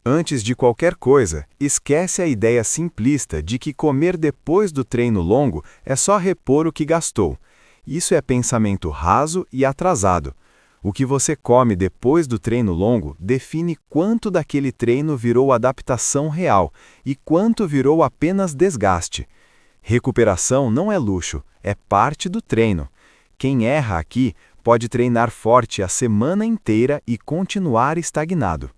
Antes de qualquer coisa, esquece a ideia simplista de que comer depois do treino longo é só repor o que gastou. Isso é pensamento raso e atrasado. O que você come depois do treino longo define quanto daquele treino virou adaptação real e quanto virou apenas desgaste. Recuperação não é luxo, é parte do treino. Quem erra aqui pode treinar forte a semana inteira e continuar estagnado.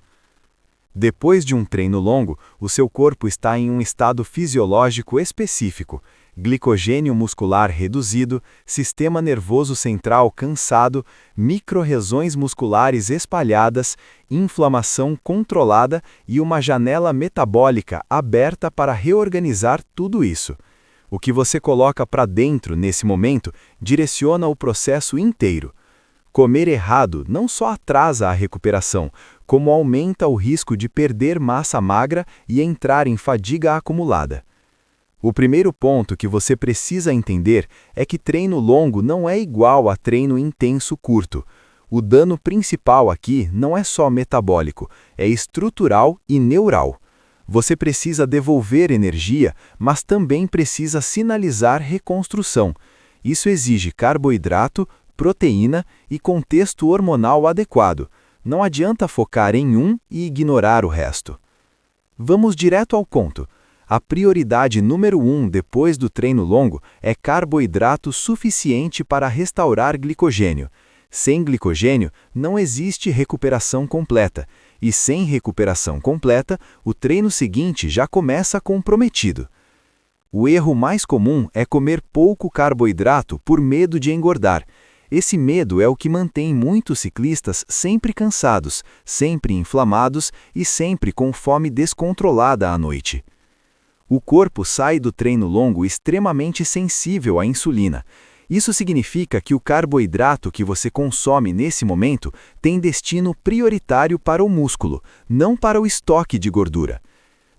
Depois de um treino longo, o seu corpo está em um estado fisiológico específico: glicogênio muscular reduzido, sistema nervoso central cansado, microrregiões musculares espalhadas, inflamação controlada e uma janela metabólica aberta para reorganizar tudo isso. O que você coloca para dentro nesse momento direciona o processo inteiro. Comer errado não só atrasa a recuperação, como aumenta o risco de perder massa magra e entrar em fadiga acumulada. O primeiro ponto que você precisa entender é que treino longo não é igual a treino intenso curto. O dano principal aqui não é só metabólico, é estrutural e neural. Você precisa devolver energia, mas também precisa sinalizar reconstrução. Isso exige carboidrato, proteína e contexto hormonal adequado. Não adianta focar em um e ignorar o resto. Vamos direto ao ponto. A prioridade número 1 depois do treino longo é carboidrato suficiente para restaurar glicogênio. Sem glicogênio, não existe recuperação completa, e sem recuperação completa, o treino seguinte já começa comprometido. O erro mais comum é comer pouco carboidrato por medo de engordar. Esse medo é o que mantém muitos ciclistas sempre cansados, sempre inflamados e sempre com fome descontrolada à noite. O corpo sai do treino longo extremamente sensível à insulina. Isso significa que o carboidrato que você consome nesse momento tem destino prioritário para o músculo, não para o estoque de gordura.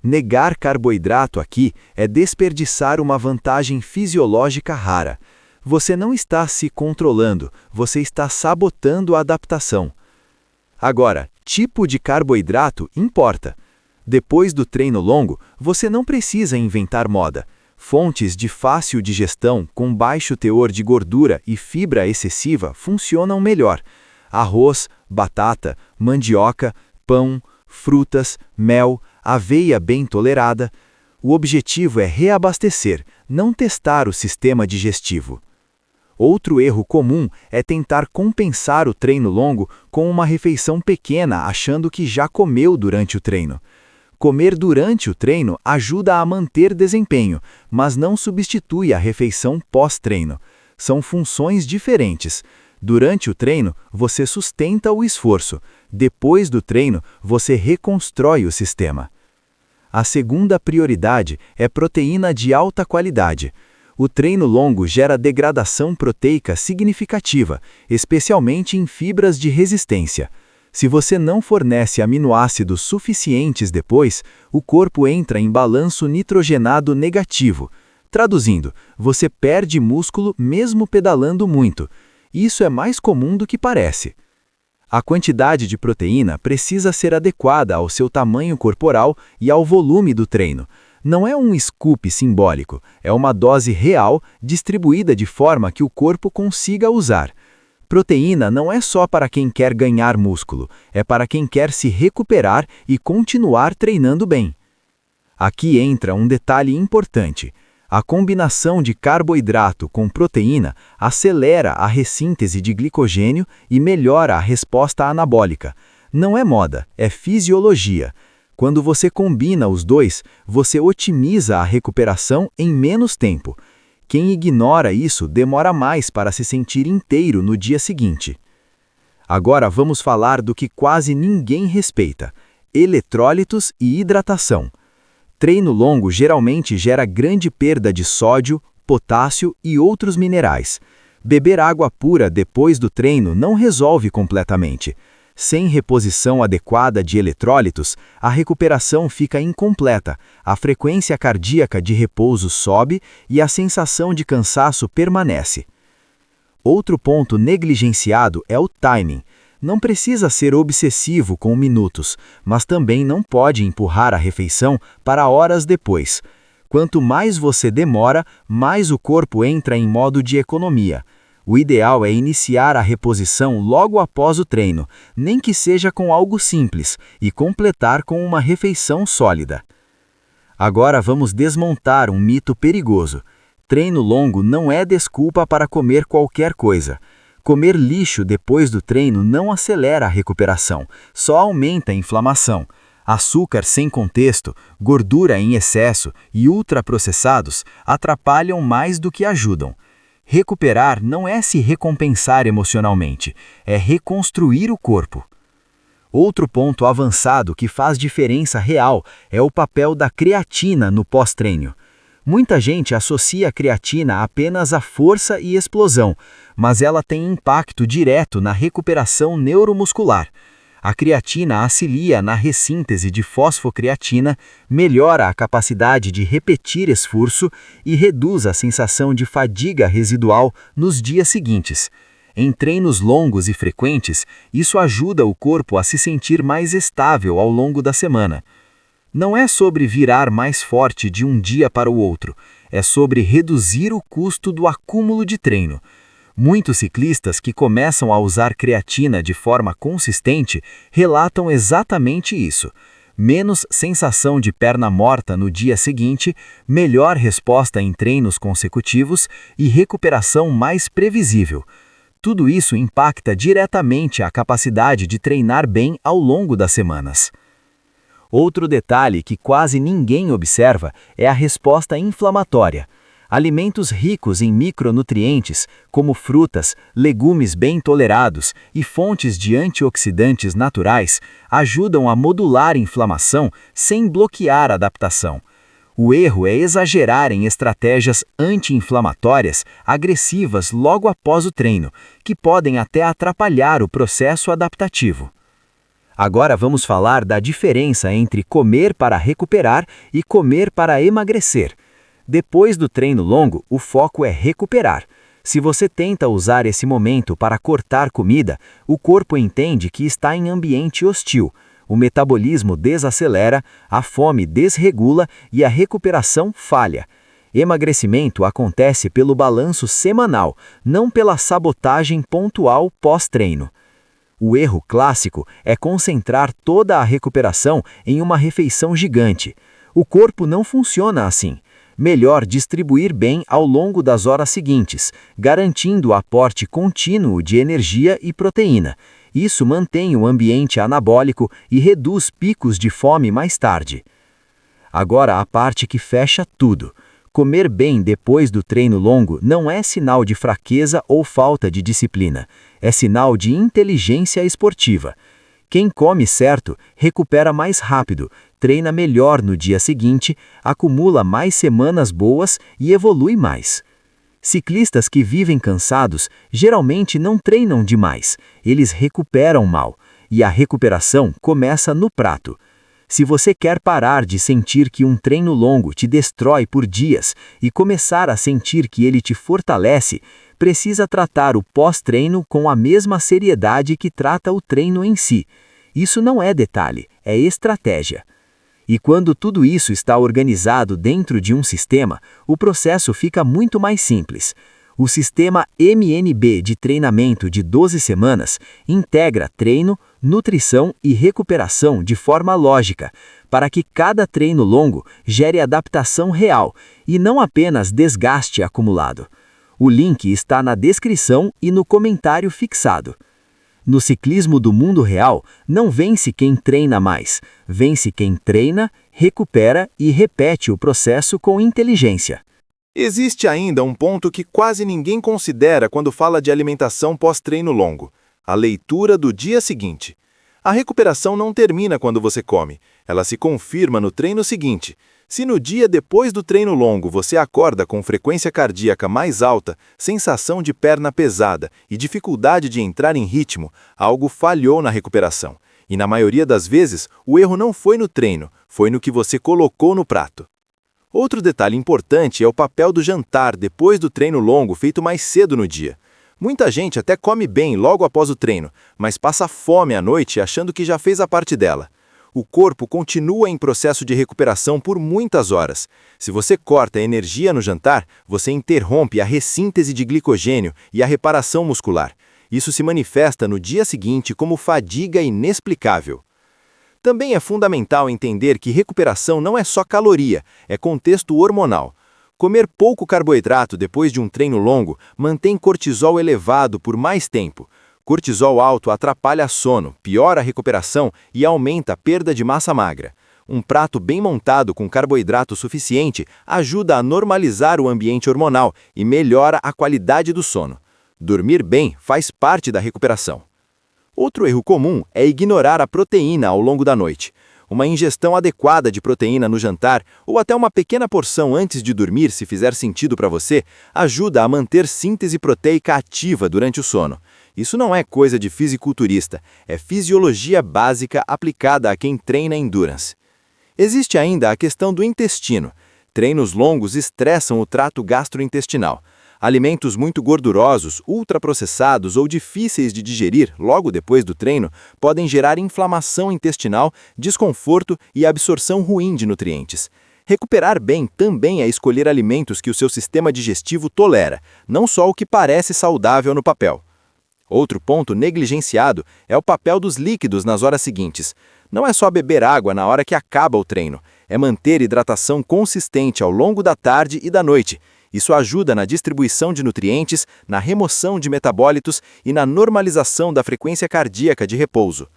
Negar carboidrato aqui é desperdiçar uma vantagem fisiológica rara. Você não está se controlando, você está sabotando a adaptação. Agora, tipo de carboidrato importa. Depois do treino longo, você não precisa inventar moda. Fontes de fácil digestão com baixo teor de gordura e fibra excessiva funcionam melhor. Arroz, batata, mandioca, pão, frutas, mel, aveia bem tolerada. O objetivo é reabastecer, não testar o sistema digestivo. Outro erro comum é tentar compensar o treino longo com uma refeição pequena achando que já comeu durante o treino. Comer durante o treino ajuda a manter desempenho, mas não substitui a refeição pós-treino. São funções diferentes. Durante o treino, você sustenta o esforço. Depois do treino, você reconstrói o sistema. A segunda prioridade é proteína de alta qualidade. O treino longo gera degradação proteica significativa, especialmente em fibras de resistência. Se você não fornece aminoácidos suficientes depois, o corpo entra em balanço nitrogenado negativo. Traduzindo, você perde músculo mesmo pedalando muito. Isso é mais comum do que parece. A quantidade de proteína precisa ser adequada ao seu tamanho corporal e ao volume do treino. Não é um scoop simbólico, é uma dose real distribuída de forma que o corpo consiga usar. Proteína não é só para quem quer ganhar músculo, é para quem quer se recuperar e continuar treinando bem. Aqui entra um detalhe importante. A combinação de carboidrato com proteína acelera a ressíntese de glicogênio e melhora a resposta anabólica. Não é moda, é fisiologia. Quando você combina os dois, você otimiza a recuperação em menos tempo. Quem ignora isso demora mais para se sentir inteiro no dia seguinte. Agora vamos falar do que quase ninguém respeita: eletrólitos e hidratação. Treino longo geralmente gera grande perda de sódio, potássio e outros minerais. Beber água pura depois do treino não resolve completamente. Sem reposição adequada de eletrólitos, a recuperação fica incompleta, a frequência cardíaca de repouso sobe e a sensação de cansaço permanece. Outro ponto negligenciado é o timing. Não precisa ser obsessivo com minutos, mas também não pode empurrar a refeição para horas depois. Quanto mais você demora, mais o corpo entra em modo de economia. O ideal é iniciar a reposição logo após o treino, nem que seja com algo simples, e completar com uma refeição sólida. Agora vamos desmontar um mito perigoso. Treino longo não é desculpa para comer qualquer coisa. Comer lixo depois do treino não acelera a recuperação, só aumenta a inflamação. Açúcar sem contexto, gordura em excesso e ultraprocessados atrapalham mais do que ajudam. Recuperar não é se recompensar emocionalmente, é reconstruir o corpo. Outro ponto avançado que faz diferença real é o papel da creatina no pós-treino. Muita gente associa a creatina apenas à força e explosão, mas ela tem impacto direto na recuperação neuromuscular. A creatina auxilia na ressíntese de fosfocreatina, melhora a capacidade de repetir esforço e reduz a sensação de fadiga residual nos dias seguintes. Em treinos longos e frequentes, isso ajuda o corpo a se sentir mais estável ao longo da semana. Não é sobre virar mais forte de um dia para o outro, é sobre reduzir o custo do acúmulo de treino. Muitos ciclistas que começam a usar creatina de forma consistente relatam exatamente isso. Menos sensação de perna morta no dia seguinte, melhor resposta em treinos consecutivos e recuperação mais previsível. Tudo isso impacta diretamente a capacidade de treinar bem ao longo das semanas. Outro detalhe que quase ninguém observa é a resposta inflamatória. Alimentos ricos em micronutrientes, como frutas, legumes bem tolerados e fontes de antioxidantes naturais, ajudam a modular a inflamação sem bloquear a adaptação. O erro é exagerar em estratégias anti-inflamatórias agressivas logo após o treino, que podem até atrapalhar o processo adaptativo. Agora vamos falar da diferença entre comer para recuperar e comer para emagrecer. Depois do treino longo, o foco é recuperar. Se você tenta usar esse momento para cortar comida, o corpo entende que está em ambiente hostil. O metabolismo desacelera, a fome desregula e a recuperação falha. Emagrecimento acontece pelo balanço semanal, não pela sabotagem pontual pós-treino. O erro clássico é concentrar toda a recuperação em uma refeição gigante. O corpo não funciona assim. Melhor distribuir bem ao longo das horas seguintes, garantindo o aporte contínuo de energia e proteína. Isso mantém o ambiente anabólico e reduz picos de fome mais tarde. Agora a parte que fecha tudo. Comer bem depois do treino longo não é sinal de fraqueza ou falta de disciplina. É sinal de inteligência esportiva. Quem come certo, recupera mais rápido, treina melhor no dia seguinte, acumula mais semanas boas e evolui mais. Ciclistas que vivem cansados geralmente não treinam demais, eles recuperam mal, e a recuperação começa no prato. Se você quer parar de sentir que um treino longo te destrói por dias e começar a sentir que ele te fortalece, precisa tratar o pós-treino com a mesma seriedade que trata o treino em si. Isso não é detalhe, é estratégia. E quando tudo isso está organizado dentro de um sistema, o processo fica muito mais simples. O sistema MNB de treinamento de 12 semanas integra treino, nutrição e recuperação de forma lógica, para que cada treino longo gere adaptação real e não apenas desgaste acumulado. O link está na descrição e no comentário fixado. No ciclismo do mundo real, não vence quem treina mais, vence quem treina, recupera e repete o processo com inteligência. Existe ainda um ponto que quase ninguém considera quando fala de alimentação pós-treino longo: a leitura do dia seguinte. A recuperação não termina quando você come, ela se confirma no treino seguinte. Se no dia depois do treino longo você acorda com frequência cardíaca mais alta, sensação de perna pesada e dificuldade de entrar em ritmo, algo falhou na recuperação. E na maioria das vezes, o erro não foi no treino, foi no que você colocou no prato. Outro detalhe importante é o papel do jantar depois do treino longo feito mais cedo no dia. Muita gente até come bem logo após o treino, mas passa fome à noite achando que já fez a parte dela. O corpo continua em processo de recuperação por muitas horas. Se você corta a energia no jantar, você interrompe a ressíntese de glicogênio e a reparação muscular. Isso se manifesta no dia seguinte como fadiga inexplicável. Também é fundamental entender que recuperação não é só caloria, é contexto hormonal. Comer pouco carboidrato depois de um treino longo mantém cortisol elevado por mais tempo. Cortisol alto atrapalha sono, piora a recuperação e aumenta a perda de massa magra. Um prato bem montado com carboidrato suficiente ajuda a normalizar o ambiente hormonal e melhora a qualidade do sono. Dormir bem faz parte da recuperação. Outro erro comum é ignorar a proteína ao longo da noite. Uma ingestão adequada de proteína no jantar ou até uma pequena porção antes de dormir, se fizer sentido para você, ajuda a manter síntese proteica ativa durante o sono. Isso não é coisa de fisiculturista, é fisiologia básica aplicada a quem treina endurance. Existe ainda a questão do intestino. Treinos longos estressam o trato gastrointestinal. Alimentos muito gordurosos, ultraprocessados ou difíceis de digerir logo depois do treino podem gerar inflamação intestinal, desconforto e absorção ruim de nutrientes. Recuperar bem também é escolher alimentos que o seu sistema digestivo tolera, não só o que parece saudável no papel. Outro ponto negligenciado é o papel dos líquidos nas horas seguintes. Não é só beber água na hora que acaba o treino, é manter hidratação consistente ao longo da tarde e da noite. Isso ajuda na distribuição de nutrientes, na remoção de metabólitos e na normalização da frequência cardíaca de repouso.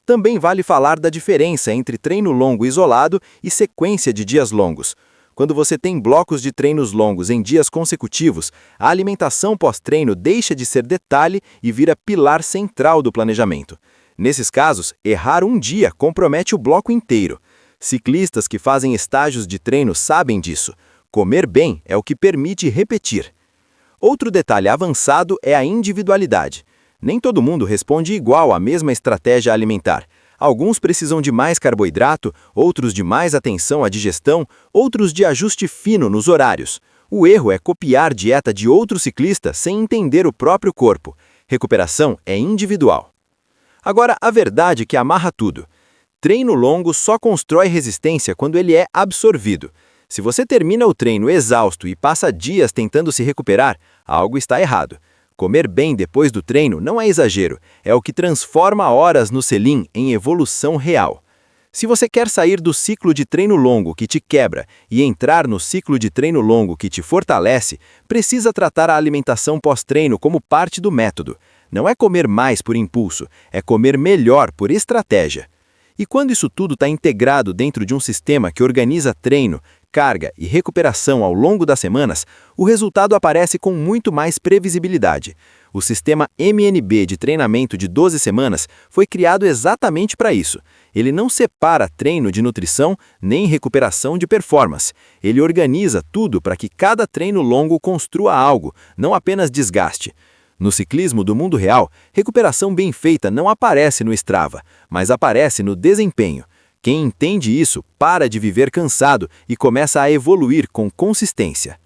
Também vale falar da diferença entre treino longo isolado e sequência de dias longos. Quando você tem blocos de treinos longos em dias consecutivos, a alimentação pós-treino deixa de ser detalhe e vira pilar central do planejamento. Nesses casos, errar um dia compromete o bloco inteiro. Ciclistas que fazem estágios de treino sabem disso. Comer bem é o que permite repetir. Outro detalhe avançado é a individualidade. Nem todo mundo responde igual à mesma estratégia alimentar. Alguns precisam de mais carboidrato, outros de mais atenção à digestão, outros de ajuste fino nos horários. O erro é copiar dieta de outro ciclista sem entender o próprio corpo. Recuperação é individual. Agora, a verdade que amarra tudo. Treino longo só constrói resistência quando ele é absorvido. Se você termina o treino exausto e passa dias tentando se recuperar, algo está errado. Comer bem depois do treino não é exagero, é o que transforma horas no selim em evolução real. Se você quer sair do ciclo de treino longo que te quebra e entrar no ciclo de treino longo que te fortalece, precisa tratar a alimentação pós-treino como parte do método. Não é comer mais por impulso, é comer melhor por estratégia. E quando isso tudo está integrado dentro de um sistema que organiza treino, carga e recuperação ao longo das semanas, o resultado aparece com muito mais previsibilidade. O sistema MNB de treinamento de 12 semanas foi criado exatamente para isso. Ele não separa treino de nutrição nem recuperação de performance. Ele organiza tudo para que cada treino longo construa algo, não apenas desgaste. No ciclismo do mundo real, recuperação bem feita não aparece no Strava, mas aparece no desempenho. Quem entende isso para de viver cansado e começa a evoluir com consistência.